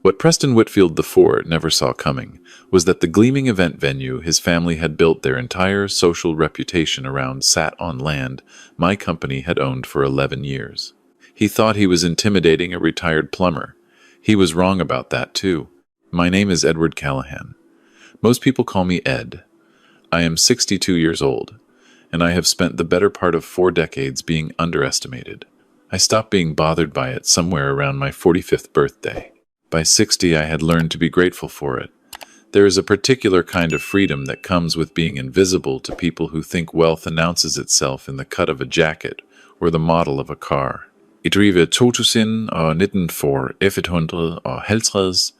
What Preston Whitfield IV never saw coming was that the gleaming event venue his family had built their entire social reputation around sat on land my company had owned for 11 years. He thought he was intimidating a retired plumber. He was wrong about that too. My name is Edward Callahan. Most people call me Ed. I am 62 years old, and I have spent the better part of 4 decades being underestimated. I stopped being bothered by it somewhere around my 45th birthday. By 60, I had learned to be grateful for it. There is a particular kind of freedom that comes with being invisible to people who think wealth announces itself in the cut of a jacket or the model of a car. I driver 2019 for 150.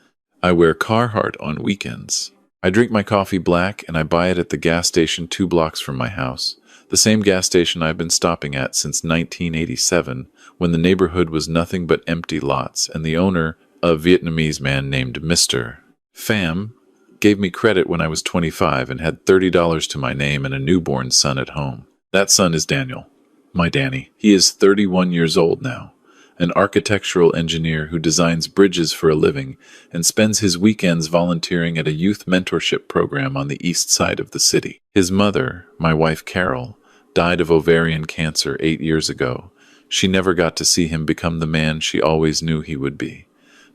I wear Carhartt on weekends. I drink my coffee black and I buy it at the gas station 2 blocks from my house, the same gas station I've been stopping at since 1987, when the neighborhood was nothing but empty lots and the owner, a Vietnamese man named Mr. Pham, gave me credit when I was 25 and had $30 to my name and a newborn son at home. That son is Daniel, my Danny. He is 31 years old now, an architectural engineer who designs bridges for a living and spends his weekends volunteering at a youth mentorship program on the east side of the city. His mother, my wife Carol, died of ovarian cancer 8 years ago. She never got to see him become the man she always knew he would be.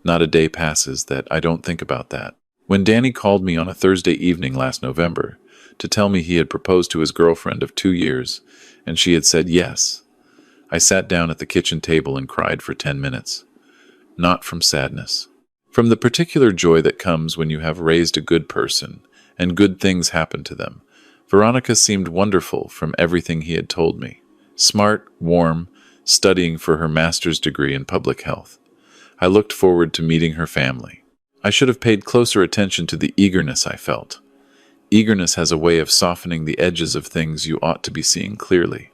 Not a day passes that I don't think about that. When Danny called me on a Thursday evening last November to tell me he had proposed to his girlfriend of 2 years, and she had said yes, I sat down at the kitchen table and cried for 10 minutes. Not from sadness. From the particular joy that comes when you have raised a good person, and good things happen to them. Veronica seemed wonderful from everything he had told me. Smart, warm, studying for her master's degree in public health. I looked forward to meeting her family. I should have paid closer attention to the eagerness I felt. Eagerness has a way of softening the edges of things you ought to be seeing clearly.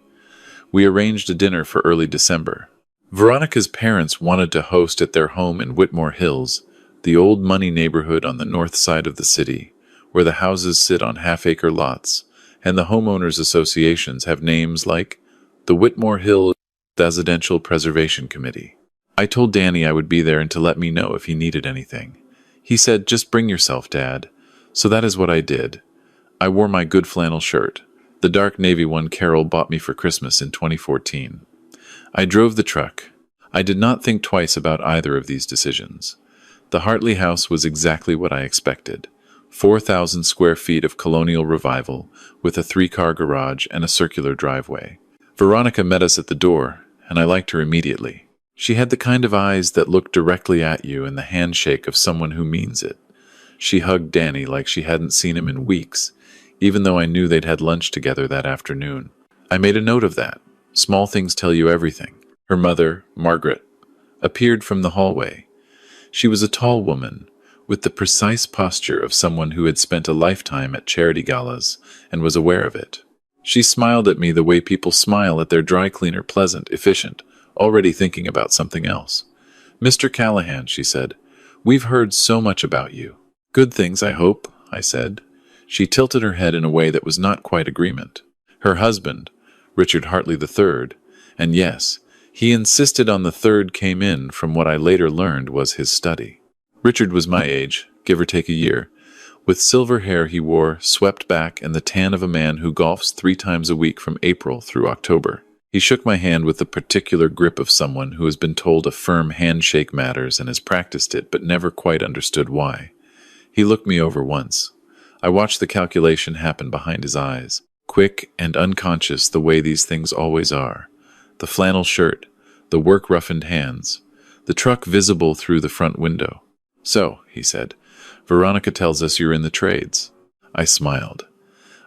We arranged a dinner for early December. Veronica's parents wanted to host at their home in Whitmore Hills, the old money neighborhood on the north side of the city, where the houses sit on half-acre lots, and the homeowners associations have names like the Whitmore Hill Residential Preservation Committee. I told Danny I would be there and to let me know if he needed anything. He said, "Just bring yourself, Dad." So that is what I did. I wore my good flannel shirt, the dark navy one Carol bought me for Christmas in 2014. I drove the truck. I did not think twice about either of these decisions. The Hartley house was exactly what I expected. 4,000 square feet of colonial revival, with a 3-car garage and a circular driveway. Veronica met us at the door, and I liked her immediately. She had the kind of eyes that look directly at you and the handshake of someone who means it. She hugged Danny like she hadn't seen him in weeks, even though I knew they'd had lunch together that afternoon. I made a note of that. Small things tell you everything. Her mother, Margaret, appeared from the hallway. She was a tall woman, with the precise posture of someone who had spent a lifetime at charity galas and was aware of it. She smiled at me the way people smile at their dry cleaner, pleasant, efficient, already thinking about something else. "Mr. Callahan," she said, "we've heard so much about you." "Good things, I hope," I said. She tilted her head in a way that was not quite agreement. Her husband, Richard Hartley III, and yes, he insisted on the third came in from what I later learned was his study. Richard was my age, give or take a year. With silver hair he wore, swept back, and the tan of a man who golfs 3 times a week from April through October. He shook my hand with the particular grip of someone who has been told a firm handshake matters and has practiced it but never quite understood why. He looked me over once. I watched the calculation happen behind his eyes, quick and unconscious the way these things always are. The flannel shirt, the work-roughened hands, the truck visible through the front window. "So," he said, "Veronica tells us you're in the trades." I smiled.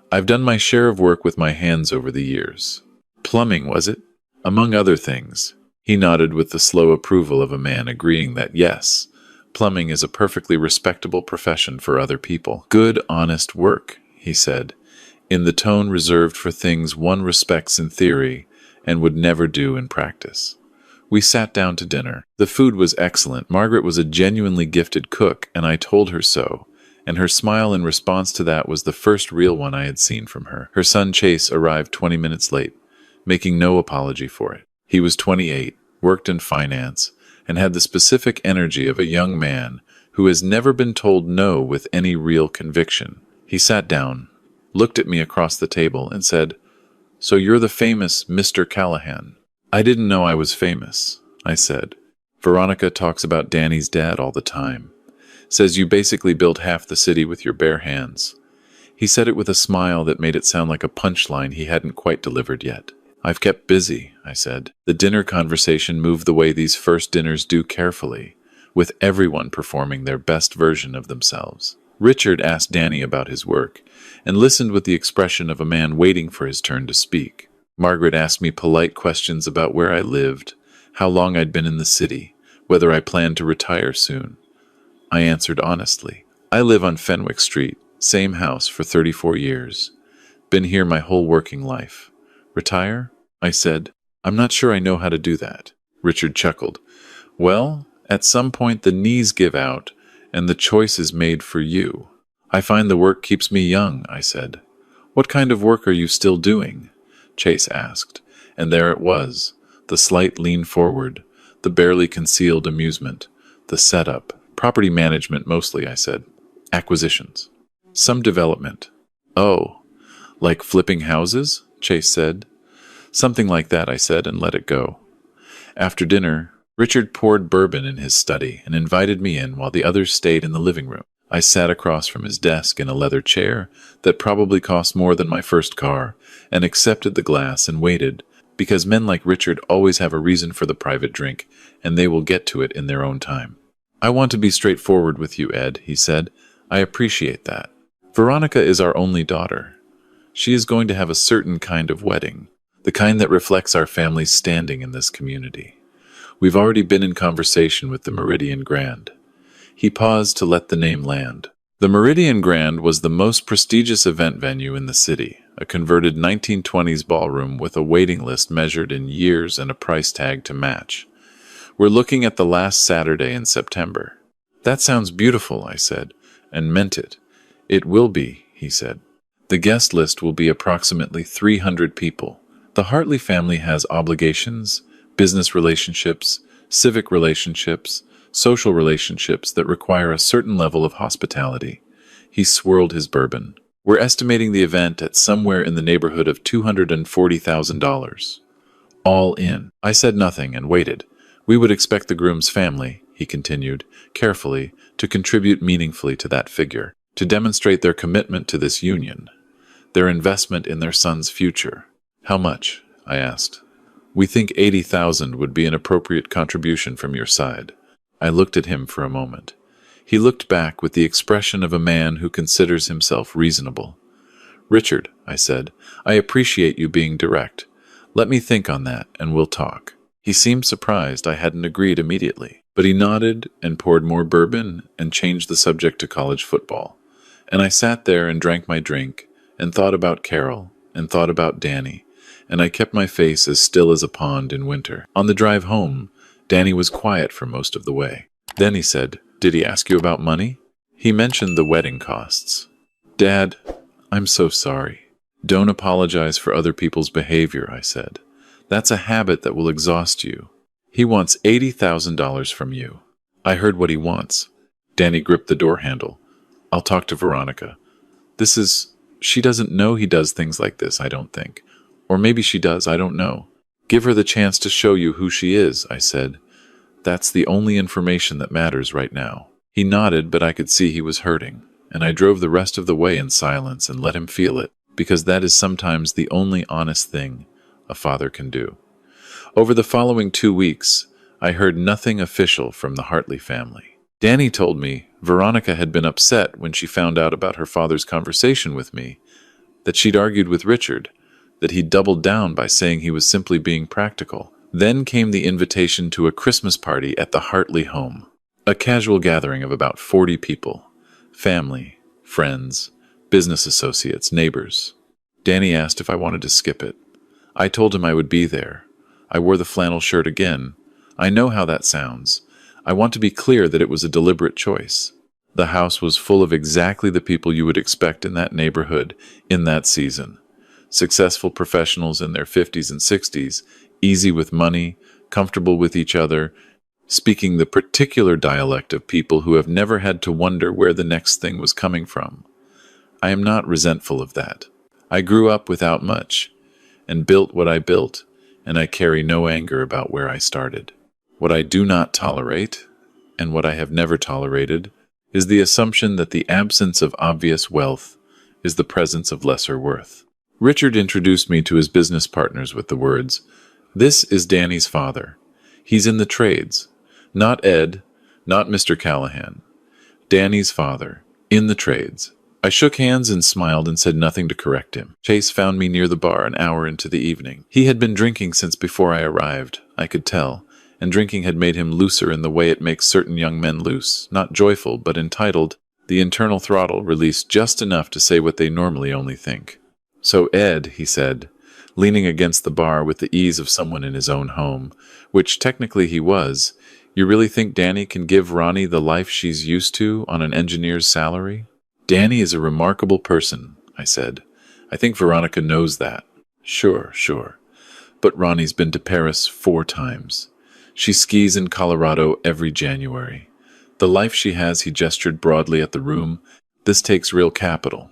"I've done my share of work with my hands over the years." "Plumbing, was it?" "Among other things." He nodded with the slow approval of a man agreeing that yes, plumbing is a perfectly respectable profession for other people. "Good, honest work," he said, in the tone reserved for things one respects in theory and would never do in practice. We sat down to dinner. The food was excellent. Margaret was a genuinely gifted cook, and I told her so, and her smile in response to that was the first real one I had seen from her. Her son Chase arrived 20 minutes late, making no apology for it. He was 28, worked in finance, and had the specific energy of a young man who has never been told no with any real conviction. He sat down, looked at me across the table, and said, "So you're the famous Mr. Callahan." "I didn't know I was famous," I said. "Veronica talks about Danny's dad all the time. Says you basically built half the city with your bare hands." He said it with a smile that made it sound like a punchline he hadn't quite delivered yet. "I've kept busy," I said. The dinner conversation moved the way these first dinners do, carefully, with everyone performing their best version of themselves. Richard asked Danny about his work, and listened with the expression of a man waiting for his turn to speak. Margaret asked me polite questions about where I lived, how long I'd been in the city, whether I planned to retire soon. I answered honestly. "I live on Fenwick Street, same house for 34 years. Been here my whole working life. Retire?" I said. "I'm not sure I know how to do that." Richard chuckled. "Well, at some point the knees give out, and the choice is made for you." "I find the work keeps me young," I said. "What kind of work are you still doing?" Chase asked, and there it was, the slight lean forward, the barely concealed amusement, the setup. "Property management mostly," I said. "Acquisitions. Some development." "Oh, like flipping houses?" Chase said. "Something like that," I said, and let it go. After dinner, Richard poured bourbon in his study and invited me in while the others stayed in the living room. I sat across from his desk in a leather chair that probably cost more than my first car, and accepted the glass and waited, because men like Richard always have a reason for the private drink, and they will get to it in their own time. "I want to be straightforward with you, Ed," he said. "I appreciate that. Veronica is our only daughter. She is going to have a certain kind of wedding, the kind that reflects our family's standing in this community. We've already been in conversation with the Meridian Grand." He paused to let the name land. The Meridian Grand was the most prestigious event venue in the city, a converted 1920s ballroom with a waiting list measured in years and a price tag to match. "We're looking at the last Saturday in September." "That sounds beautiful," I said, and meant it. "It will be," he said. "The guest list will be approximately 300 people. The Hartley family has obligations, business relationships, civic relationships, social relationships that require a certain level of hospitality." He swirled his bourbon. "We're estimating the event at somewhere in the neighborhood of $240,000. All in." I said nothing and waited. "We would expect the groom's family," he continued, carefully, "to contribute meaningfully to that figure, to demonstrate their commitment to this union, their investment in their son's future." "How much?" I asked. "We think 80,000 would be an appropriate contribution from your side." I looked at him for a moment. He looked back with the expression of a man who considers himself reasonable. "Richard," I said, "I appreciate you being direct. Let me think on that, and we'll talk." He seemed surprised I hadn't agreed immediately, but he nodded and poured more bourbon and changed the subject to college football. And I sat there and drank my drink, and thought about Carol, and thought about Danny, and I kept my face as still as a pond in winter. On the drive home, Danny was quiet for most of the way. Then he said, "Did he ask you about money?" He mentioned the wedding costs. "Dad, I'm so sorry." "Don't apologize for other people's behavior," I said. "That's a habit that will exhaust you. He wants $80,000 from you." "I heard what he wants." Danny gripped the door handle. "I'll talk to Veronica. She doesn't know he does things like this, I don't think. Or maybe she does, I don't know. Give her the chance to show you who she is," I said. "That's the only information that matters right now." He nodded, but I could see he was hurting, and I drove the rest of the way in silence and let him feel it, because that is sometimes the only honest thing a father can do. Over the following 2 weeks, I heard nothing official from the Hartley family. Danny told me Veronica had been upset when she found out about her father's conversation with me, that she'd argued with Richard, that he'd doubled down by saying he was simply being practical. Then came the invitation to a Christmas party at the Hartley home, a casual gathering of about 40 people, family, friends, business associates, neighbors. Danny asked if I wanted to skip it. I told him I would be there. I wore the flannel shirt again. I know how that sounds. I want to be clear that it was a deliberate choice. The house was full of exactly the people you would expect in that neighborhood, in that season. Successful professionals in their 50s and 60s, easy with money, comfortable with each other, speaking the particular dialect of people who have never had to wonder where the next thing was coming from. I am not resentful of that. I grew up without much, and built what I built, and I carry no anger about where I started. What I do not tolerate, and what I have never tolerated, is the assumption that the absence of obvious wealth is the presence of lesser worth. Richard introduced me to his business partners with the words, "This is Danny's father. He's in the trades. Not Ed, not Mr. Callahan. Danny's father, in the trades." I shook hands and smiled and said nothing to correct him. Chase found me near the bar an hour into the evening. He had been drinking since before I arrived, I could tell, and drinking had made him looser in the way it makes certain young men loose, not joyful, but entitled, the internal throttle released just enough to say what they normally only think. "So Ed," he said, leaning against the bar with the ease of someone in his own home, which technically he was, "you really think Danny can give Ronnie the life she's used to on an engineer's salary?" "Danny is a remarkable person," I said. "I think Veronica knows that." Sure. But Ronnie's been to Paris 4 times. She skis in Colorado every January. The life she has," he gestured broadly at the room, "this takes real capital.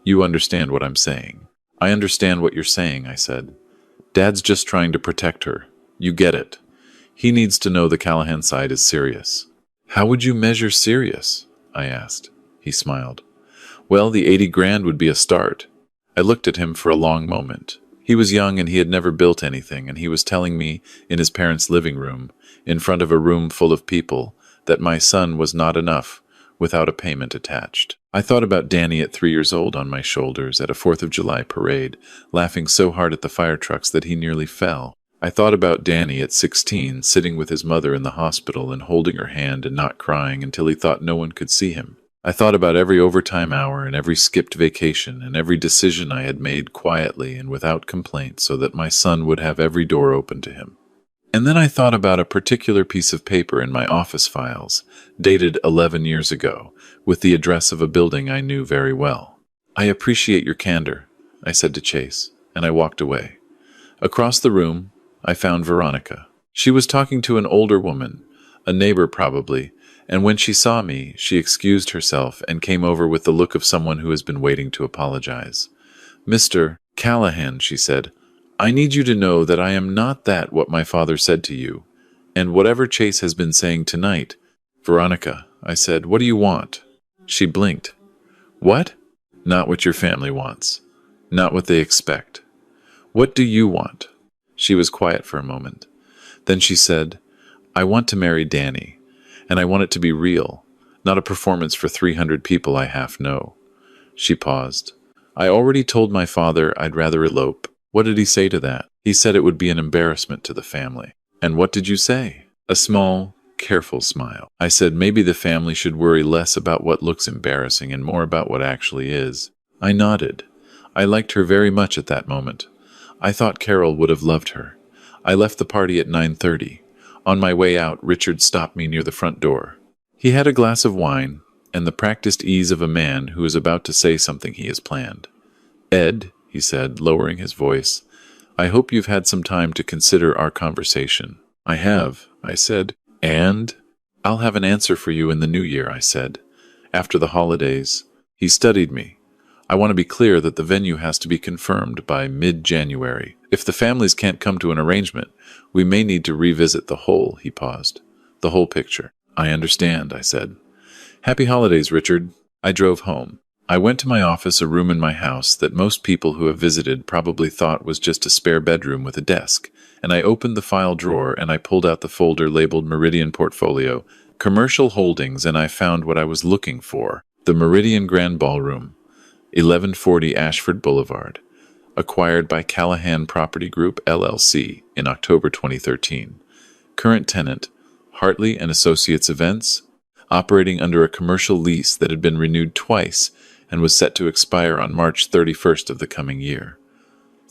You understand what I'm saying." "I understand what you're saying," I said. "Dad's just trying to protect her. You get it. He needs to know the Callahan side is serious." "How would you measure serious?" I asked. He smiled. "Well, the 80 grand would be a start." I looked at him for a long moment. He was young and he had never built anything, and he was telling me, in his parents' living room, in front of a room full of people, that my son was not enough without a payment attached. I thought about Danny at 3 years old on my shoulders at a 4th of July parade, laughing so hard at the fire trucks that he nearly fell. I thought about Danny at 16, sitting with his mother in the hospital and holding her hand and not crying until he thought no one could see him. I thought about every overtime hour and every skipped vacation and every decision I had made quietly and without complaint so that my son would have every door open to him. And then I thought about a particular piece of paper in my office files, dated 11 years ago, with the address of a building I knew very well. "I appreciate your candor," I said to Chase, and I walked away. Across the room, I found Veronica. She was talking to an older woman, a neighbor probably, and when she saw me, she excused herself and came over with the look of someone who has been waiting to apologize. "Mr. Callahan," she said, "I need you to know that I am not that what my father said to you, and whatever Chase has been saying tonight." "Veronica," I said, "what do you want?" She blinked. "What?" "Not what your family wants. Not what they expect. What do you want?" She was quiet for a moment. Then she said, "I want to marry Danny. And I want it to be real, not a performance for 300 people I half know." She paused. "I already told my father I'd rather elope." "What did he say to that?" "He said it would be an embarrassment to the family." "And what did you say?" A small, careful smile. I said maybe the family should worry less about what looks embarrassing and more about what actually is. I nodded. I liked her very much at that moment. I thought Carol would have loved her. I left the party at 9:30. On my way out, Richard stopped me near the front door. He had a glass of wine and the practiced ease of a man who is about to say something he has planned. "Ed," he said, lowering his voice, "I hope you've had some time to consider our conversation." "I have," I said. "And?" "I'll have an answer for you in the new year," I said. "After the holidays." He studied me. "I want to be clear that the venue has to be confirmed by mid-January. If the families can't come to an arrangement, we may need to revisit the whole," he paused. "The whole picture." "I understand," I said. "Happy holidays, Richard." I drove home. I went to my office, a room in my house that most people who have visited probably thought was just a spare bedroom with a desk, and I opened the file drawer and I pulled out the folder labeled Meridian Portfolio, Commercial Holdings, and I found what I was looking for. The Meridian Grand Ballroom, 1140 Ashford Boulevard, acquired by Callahan Property Group, LLC, in October 2013. Current tenant, Hartley and Associates Events, operating under a commercial lease that had been renewed twice and was set to expire on March 31st of the coming year.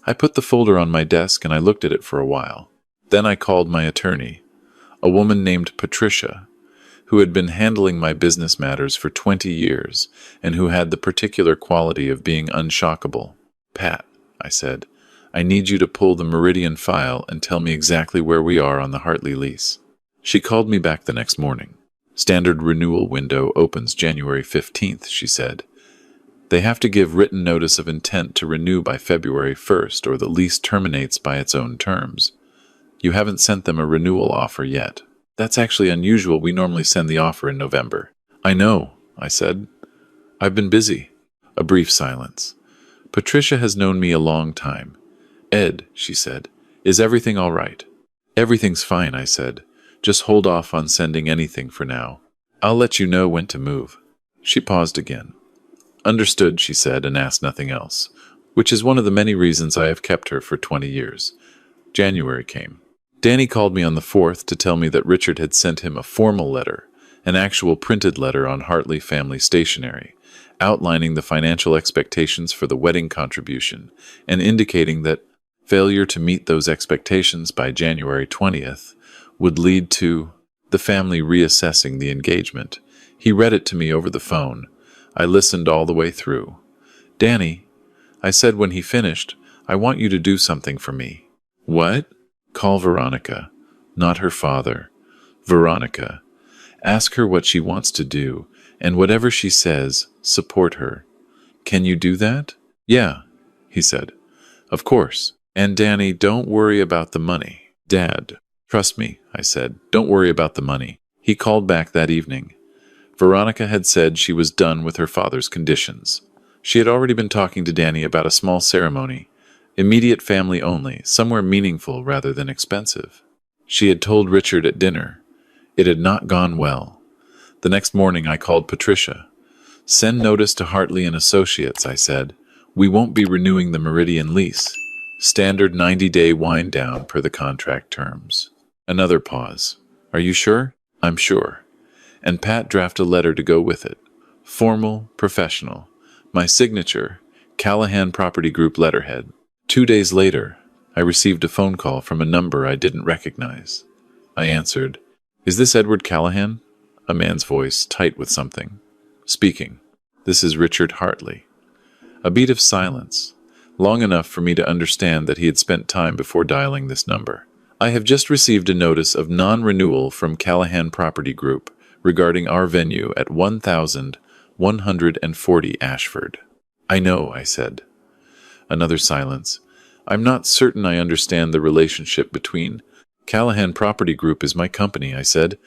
I put the folder on my desk and I looked at it for a while. Then I called my attorney, a woman named Patricia, who had been handling my business matters for 20 years and who had the particular quality of being unshockable. "Pat," I said, "I need you to pull the Meridian file and tell me exactly where we are on the Hartley lease." She called me back the next morning. Standard renewal window opens January 15th, she said. They have to give written notice of intent to renew by February 1st, or the lease terminates by its own terms. You haven't sent them a renewal offer yet. That's actually unusual. We normally send the offer in November. I know, I said. I've been busy. A brief silence. Patricia has known me a long time. Ed, she said, is everything all right? Everything's fine, I said. Just hold off on sending anything for now. I'll let you know when to move. She paused again. Understood, she said, and asked nothing else, which is one of the many reasons I have kept her for 20 years. January came. Danny called me on the 4th to tell me that Richard had sent him a formal letter, an actual printed letter on Hartley family stationery, outlining the financial expectations for the wedding contribution and indicating that failure to meet those expectations by January 20th would lead to the family reassessing the engagement. He read it to me over the phone. I listened all the way through. Danny, I said when he finished, I want you to do something for me. What? Call Veronica, not her father. Veronica. Ask her what she wants to do, and whatever she says, support her. Can you do that? Yeah, he said. Of course. And Danny, don't worry about the money. Dad, trust me, I said. Don't worry about the money. He called back that evening. Veronica had said she was done with her father's conditions. She had already been talking to Danny about a small ceremony, immediate family only, somewhere meaningful rather than expensive. She had told Richard at dinner. It had not gone well. The next morning I called Patricia. Send notice to Hartley and Associates, I said. We won't be renewing the Meridian lease. Standard 90-day wind down per the contract terms. Another pause. Are you sure? I'm sure. And Pat draft a letter to go with it. Formal, professional. My signature, Callahan Property Group letterhead. 2 days later, I received a phone call from a number I didn't recognize. I answered. Is this Edward Callahan? A man's voice, tight with something. Speaking. This is Richard Hartley. A beat of silence, long enough for me to understand that he had spent time before dialing this number. I have just received a notice of non-renewal from Callahan Property Group regarding our venue at 1140 Ashford. I know, I said. Another silence. I'm not certain I understand the relationship between. Callahan Property Group is my company, I said.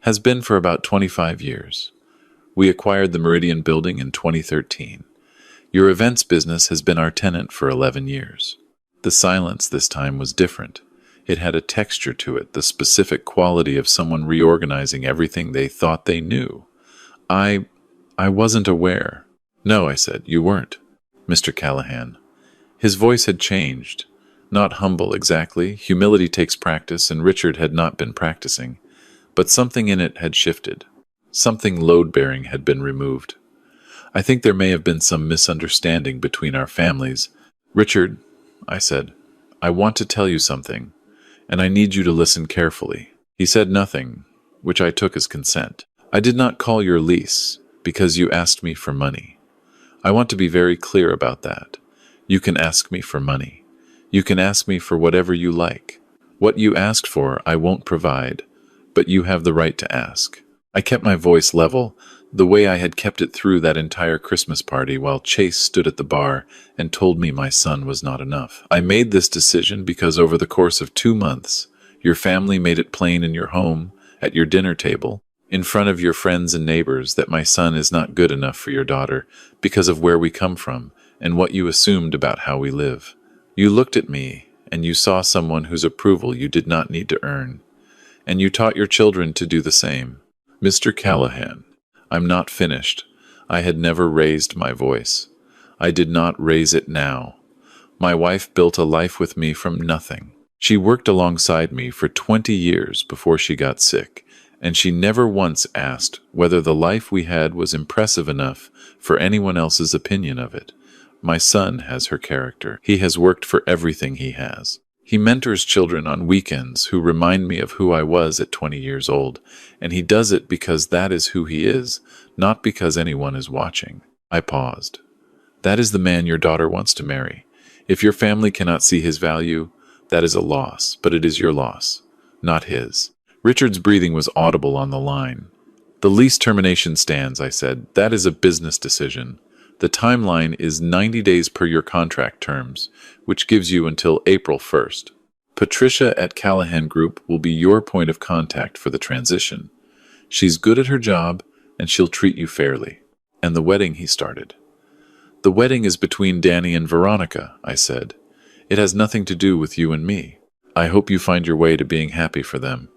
Has been for about 25 years. We acquired the Meridian building in 2013. Your events business has been our tenant for 11 years. The silence this time was different. It had a texture to it, the specific quality of someone reorganizing everything they thought they knew. I wasn't aware. No, I said, you weren't, Mr. Callahan. His voice had changed. Not humble exactly. Humility takes practice, and Richard had not been practicing. But something in it had shifted. Something load-bearing had been removed. I think there may have been some misunderstanding between our families. Richard, I said, I want to tell you something, and I need you to listen carefully. He said nothing, which I took as consent. I did not call your lease because you asked me for money. I want to be very clear about that. You can ask me for money. You can ask me for whatever you like. What you asked for, I won't provide, but you have the right to ask. I kept my voice level, the way I had kept it through that entire Christmas party while Chase stood at the bar and told me my son was not enough. I made this decision because over the course of 2 months, your family made it plain in your home, at your dinner table, in front of your friends and neighbors that my son is not good enough for your daughter because of where we come from and what you assumed about how we live. You looked at me and you saw someone whose approval you did not need to earn, and you taught your children to do the same. Mr. Callahan, I'm not finished. I had never raised my voice. I did not raise it now. My wife built a life with me from nothing. She worked alongside me for 20 years before she got sick, and she never once asked whether the life we had was impressive enough for anyone else's opinion of it. My son has her character. He has worked for everything he has. He mentors children on weekends who remind me of who I was at 20 years old, and he does it because that is who he is, not because anyone is watching. I paused. That is the man your daughter wants to marry. If your family cannot see his value, that is a loss, but it is your loss, not his. Richard's breathing was audible on the line. The lease termination stands, I said. That is a business decision. The timeline is 90 days per your contract terms, which gives you until April 1st. Patricia at Callahan Group will be your point of contact for the transition. She's good at her job, and she'll treat you fairly. And the wedding, he started. The wedding is between Danny and Veronica, I said. It has nothing to do with you and me. I hope you find your way to being happy for them.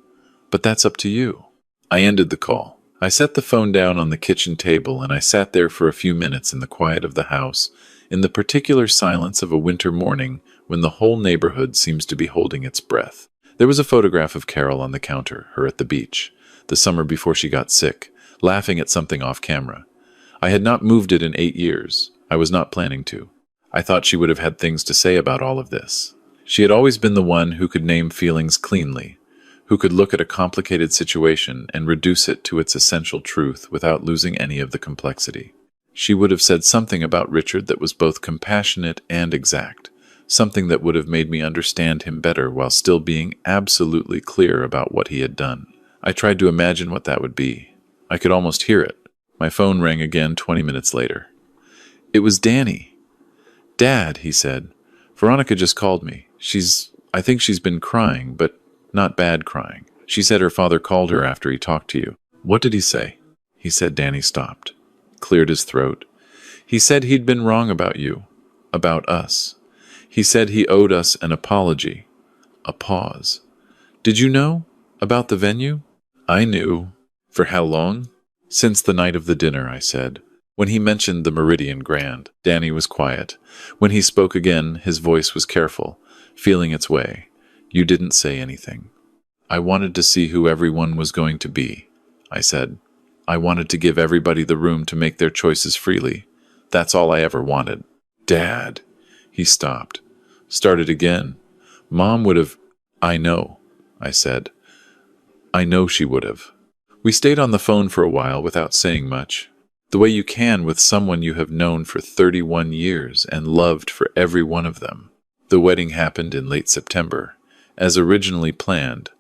But that's up to you. I ended the call. I set the phone down on the kitchen table and I sat there for a few minutes in the quiet of the house, in the particular silence of a winter morning when the whole neighborhood seems to be holding its breath. There was a photograph of Carol on the counter, her at the beach, the summer before she got sick, laughing at something off camera. I had not moved it in 8 years. I was not planning to. I thought she would have had things to say about all of this. She had always been the one who could name feelings cleanly, who could look at a complicated situation and reduce it to its essential truth without losing any of the complexity. She would have said something about Richard that was both compassionate and exact, something that would have made me understand him better while still being absolutely clear about what he had done. I tried to imagine what that would be. I could almost hear it. My phone rang again 20 minutes later. It was Danny. Dad, he said. Veronica just called me. I think she's been crying, but not bad crying. She said her father called her after he talked to you. What did he say? He said. Danny stopped, cleared his throat. He said he'd been wrong about you, about us. He said he owed us an apology. A pause. Did you know about the venue? I knew. For how long? Since the night of the dinner, I said. When he mentioned the Meridian Grand, Danny was quiet. When he spoke again, his voice was careful, feeling its way. You didn't say anything. I wanted to see who everyone was going to be, I said. I wanted to give everybody the room to make their choices freely. That's all I ever wanted. Dad. He stopped. Started again. Mom would have... I know, I said. I know she would have. We stayed on the phone for a while without saying much. The way you can with someone you have known for 31 years and loved for every one of them. The wedding happened in late September, as originally planned,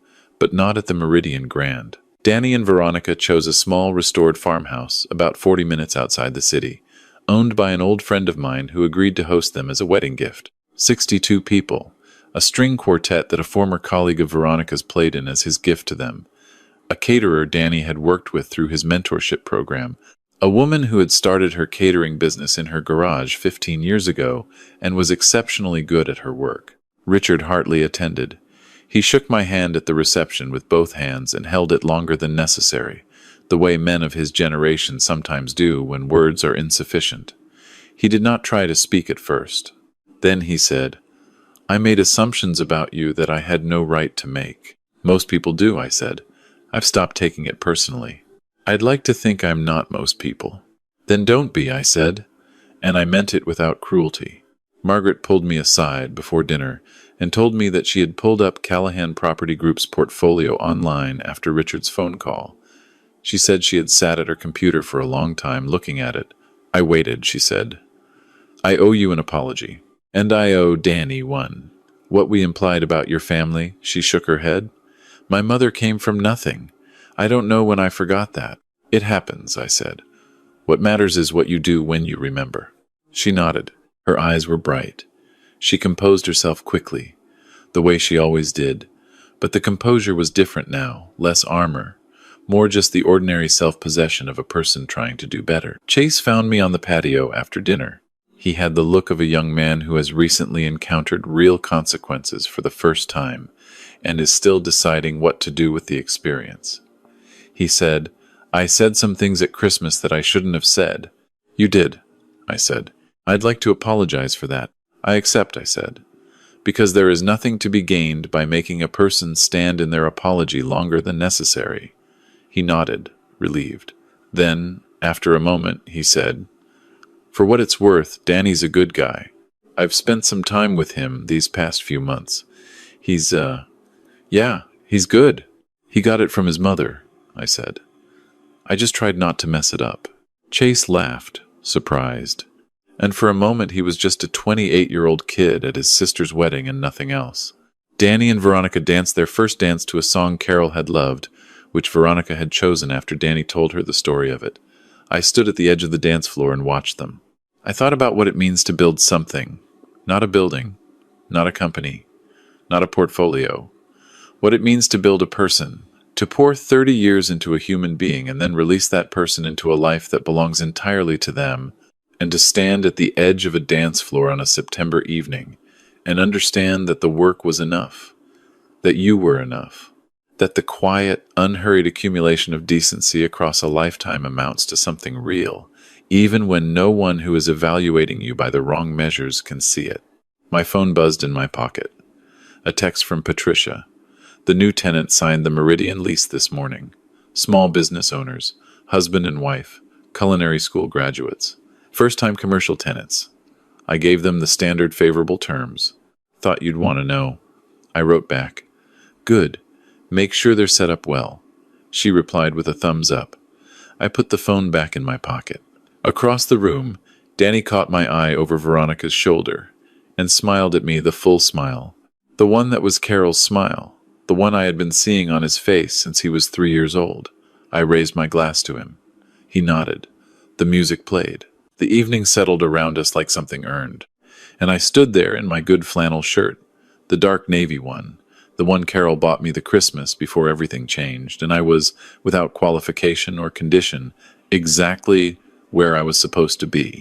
but not at the Meridian Grand. Danny and Veronica chose a small restored farmhouse about 40 minutes outside the city, owned by an old friend of mine who agreed to host them as a wedding gift. 62 people, a string quartet that a former colleague of Veronica's played in as his gift to them, a caterer Danny had worked with through his mentorship program, a woman who had started her catering business in her garage 15 years ago and was exceptionally good at her work. Richard Hartley attended. He shook my hand at the reception with both hands and held it longer than necessary, the way men of his generation sometimes do when words are insufficient. He did not try to speak at first. Then he said, I made assumptions about you that I had no right to make. Most people do, I said. I've stopped taking it personally. I'd like to think I'm not most people. Then don't be, I said, and I meant it without cruelty. Margaret pulled me aside before dinner and told me that she had pulled up Callahan Property Group's portfolio online after Richard's phone call. She said she had sat at her computer for a long time looking at it. I waited, she said. I owe you an apology. And I owe Danny one. What we implied about your family, she shook her head. My mother came from nothing. I don't know when I forgot that. It happens, I said. What matters is what you do when you remember. She nodded. Her eyes were bright. She composed herself quickly, the way she always did. But the composure was different now, less armor, more just the ordinary self-possession of a person trying to do better. Chase found me on the patio after dinner. He had the look of a young man who has recently encountered real consequences for the first time and is still deciding what to do with the experience. He said, I said some things at Christmas that I shouldn't have said. You did, I said. I'd like to apologize for that. I accept, I said, because there is nothing to be gained by making a person stand in their apology longer than necessary. He nodded, relieved. Then, after a moment, he said, For what it's worth, Danny's a good guy. I've spent some time with him these past few months. He's good. He got it from his mother, I said. I just tried not to mess it up. Chase laughed, surprised. And for a moment he was just a 28-year-old kid at his sister's wedding and nothing else. Danny and Veronica danced their first dance to a song Carol had loved, which Veronica had chosen after Danny told her the story of it. I stood at the edge of the dance floor and watched them. I thought about what it means to build something. Not a building, not a company, not a portfolio. What it means to build a person. To pour 30 years into a human being and then release that person into a life that belongs entirely to them, and to stand at the edge of a dance floor on a September evening and understand that the work was enough, that you were enough, that the quiet, unhurried accumulation of decency across a lifetime amounts to something real, even when no one who is evaluating you by the wrong measures can see it. My phone buzzed in my pocket. A text from Patricia. The new tenant signed the Meridian lease this morning. Small business owners, husband and wife, culinary school graduates, first-time commercial tenants. I gave them the standard favorable terms. Thought you'd want to know. I wrote back. Good. Make sure they're set up well. She replied with a thumbs up. I put the phone back in my pocket. Across the room, Danny caught my eye over Veronica's shoulder and smiled at me the full smile. The one that was Carol's smile. The one I had been seeing on his face since he was 3 years old. I raised my glass to him. He nodded. The music played. The evening settled around us like something earned. And I stood there in my good flannel shirt, the dark navy one, the one Carol bought me the Christmas before everything changed, and I was, without qualification or condition, exactly where I was supposed to be.